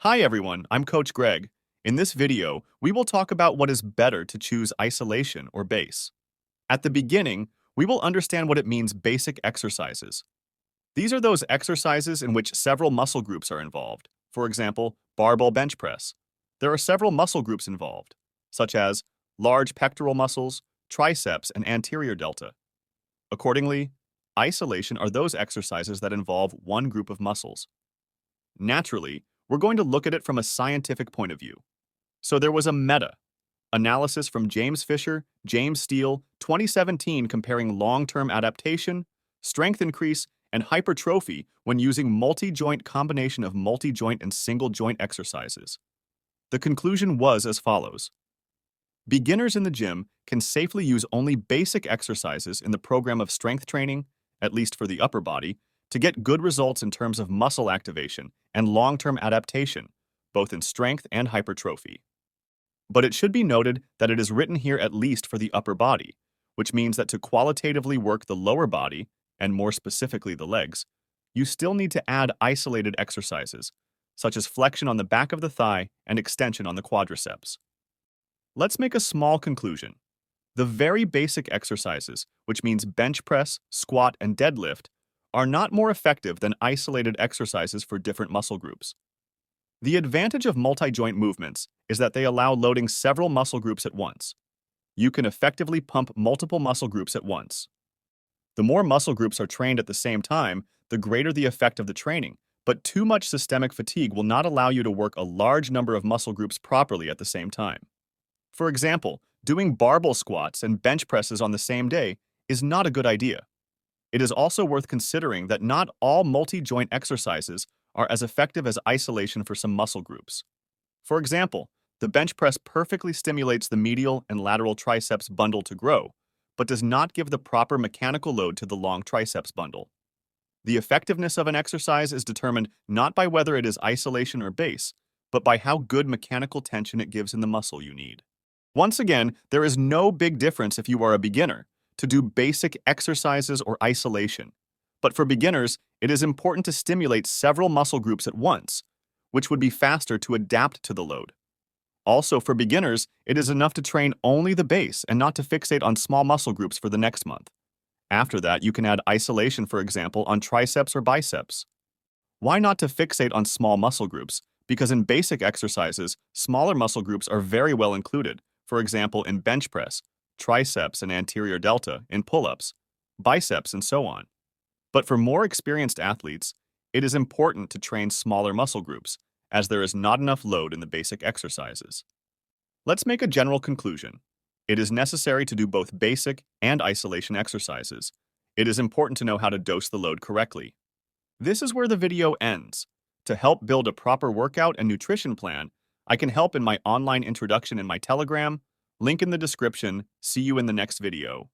Hi everyone, I'm Coach Greg. In this video, we will talk about what is better to choose isolation or base. At the beginning, we will understand what it means basic exercises. These are those exercises in which several muscle groups are involved. For example, barbell bench press. There are several muscle groups involved, such as large pectoral muscles, triceps, and anterior delta. Accordingly, isolation are those exercises that involve one group of muscles. Naturally, we're going to look at it from a scientific point of view. So there was a meta-analysis from James Fisher, James Steele, 2017 comparing long-term adaptation, strength increase, and hypertrophy when using multi-joint combination of multi-joint and single-joint exercises. The conclusion was as follows. Beginners in the gym can safely use only basic exercises in the program of strength training, at least for the upper body, to get good results in terms of muscle activation and long-term adaptation, both in strength and hypertrophy. But it should be noted that it is written here at least for the upper body, which means that to qualitatively work the lower body, and more specifically the legs, you still need to add isolated exercises, such as flexion on the back of the thigh and extension on the quadriceps. Let's make a small conclusion. The very basic exercises, which means bench press, squat, and deadlift, are not more effective than isolated exercises for different muscle groups. The advantage of multi-joint movements is that they allow loading several muscle groups at once. You can effectively pump multiple muscle groups at once. The more muscle groups are trained at the same time, the greater the effect of the training, but too much systemic fatigue will not allow you to work a large number of muscle groups properly at the same time. For example, doing barbell squats and bench presses on the same day is not a good idea. It is also worth considering that not all multi-joint exercises are as effective as isolation for some muscle groups. For example, the bench press perfectly stimulates the medial and lateral triceps bundle to grow, but does not give the proper mechanical load to the long triceps bundle. The effectiveness of an exercise is determined not by whether it is isolation or base, but by how good mechanical tension it gives in the muscle you need. Once again, there is no big difference if you are a beginner to do basic exercises or isolation. But for beginners, it is important to stimulate several muscle groups at once, which would be faster to adapt to the load. Also, for beginners, it is enough to train only the base and not to fixate on small muscle groups for the next month. After that, you can add isolation, for example, on triceps or biceps. Why not to fixate on small muscle groups? Because in basic exercises, smaller muscle groups are very well included, for example, in bench press, triceps and anterior delta, in pull-ups, biceps, and so on. But for more experienced athletes, it is important to train smaller muscle groups, as there is not enough load in the basic exercises. Let's make a general conclusion. It is necessary to do both basic and isolation exercises. It is important to know how to dose the load correctly. This is where the video ends. To help build a proper workout and nutrition plan, I can help in my online introduction in my Telegram. Link in the description. See you in the next video.